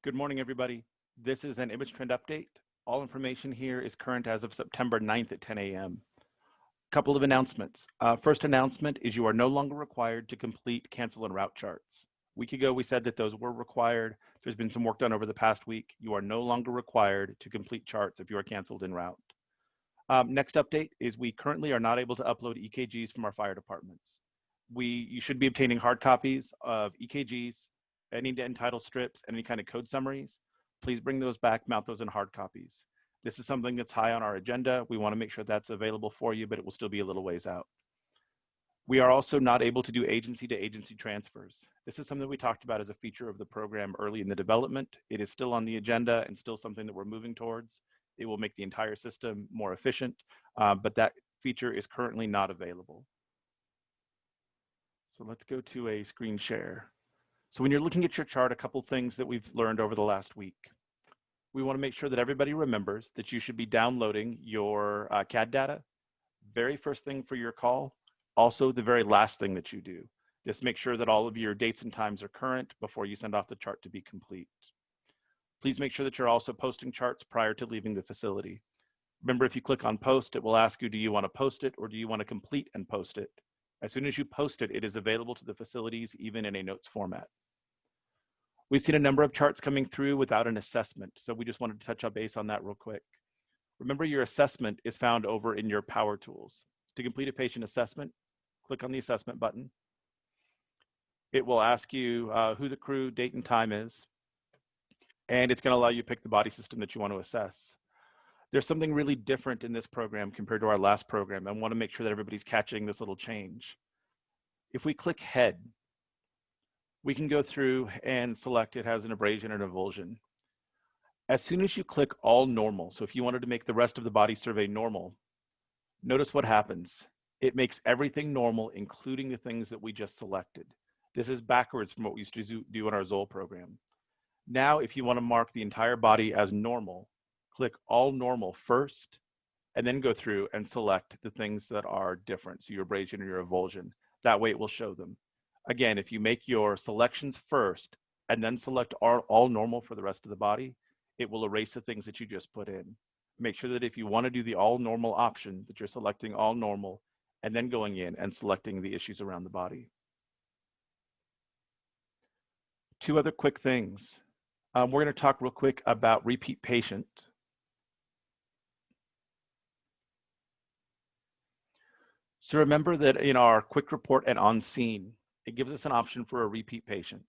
Good morning, everybody. This is an ImageTrend update. All information here is current as of September 9th at 10 a.m. Couple of announcements. First announcement is you are no longer required to complete cancel and route charts. A week ago, we said that those were required. There's been some work done over the past week. You are no longer required to complete charts if you are canceled en route. Next update is we currently are not able to upload EKGs from our fire departments. You should be obtaining hard copies of EKGs, any end title strips, and any kind of code summaries. Please bring those back, mount those in hard copies. This is something that's high on our agenda. We want to make sure that's available for you, but it will still be a little ways out. We are also not able to do agency to agency transfers. This is something we talked about as a feature of the program early in the development. It is still on the agenda and still something that we're moving towards. It will make the entire system more efficient, but that feature is currently not available. So let's go to a screen share. So when you're looking at your chart, a couple things that we've learned over the last week. We want to make sure that everybody remembers that you should be downloading your CAD data, very first thing for your call, also the very last thing that you do. Just make sure that all of your dates and times are current before you send off the chart to be complete. Please make sure that you're also posting charts prior to leaving the facility. Remember, if you click on post, it will ask you, do you want to post it or do you want to complete and post it? As soon as you post it, it is available to the facilities, even in a notes format. We've seen a number of charts coming through without an assessment, so we just wanted to touch base on that real quick. Remember, your assessment is found over in your Power Tools. To complete a patient assessment, click on the assessment button. It will ask you who the crew, date, and time is, and it's going to allow you to pick the body system that you want to assess. There's something really different in this program compared to our last program. I want to make sure that everybody's catching this little change. If we click head, we can go through and select it has an abrasion and avulsion. As soon as you click all normal, so if you wanted to make the rest of the body survey normal, notice what happens. It makes everything normal, including the things that we just selected. This is backwards from what we used to do in our Zoll program. Now, if you want to mark the entire body as normal, click all normal first, and then go through and select the things that are different, so your abrasion or your avulsion. That way it will show them. Again, if you make your selections first and then select all normal for the rest of the body, it will erase the things that you just put in. Make sure that if you want to do the all normal option, that you're selecting all normal and then going in and selecting the issues around the body. Two other quick things. We're going to talk real quick about repeat patient. So remember that in our quick report and on scene, it gives us an option for a repeat patient.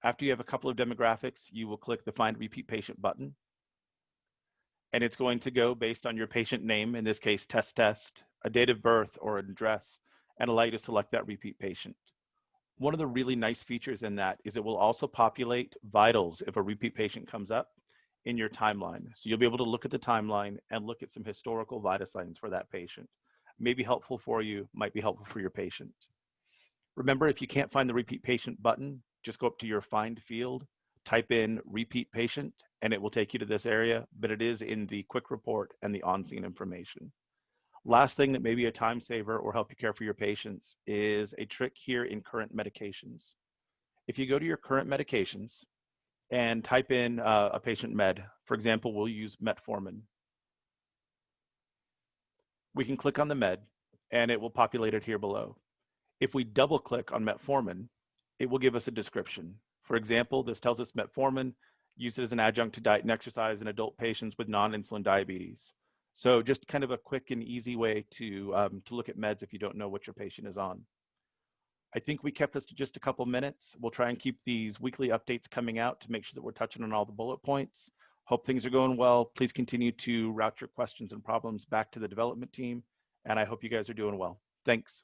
After you have a couple of demographics, you will click the Find Repeat Patient button. And it's going to go based on your patient name, in this case, test, a date of birth or an address, and allow you to select that repeat patient. One of the really nice features in that is it will also populate vitals if a repeat patient comes up in your timeline. So you'll be able to look at the timeline and look at some historical vital signs for that patient. May be helpful for you, might be helpful for your patient. Remember, if you can't find the repeat patient button, just go up to your find field, type in repeat patient, and it will take you to this area, but it is in the quick report and the on-scene information. Last thing that may be a time saver or help you care for your patients is a trick here in current medications. If you go to your current medications and type in a patient med, for example, we'll use metformin. We can click on the med and it will populate it here below. If we double click on metformin, it will give us a description. For example, this tells us metformin used as an adjunct to diet and exercise in adult patients with non-insulin diabetes. So just kind of a quick and easy way to look at meds if you don't know what your patient is on. I think we kept this to just a couple minutes. We'll try and keep these weekly updates coming out to make sure that we're touching on all the bullet points. Hope things are going well. Please continue to route your questions and problems back to the development team. And I hope you guys are doing well. Thanks.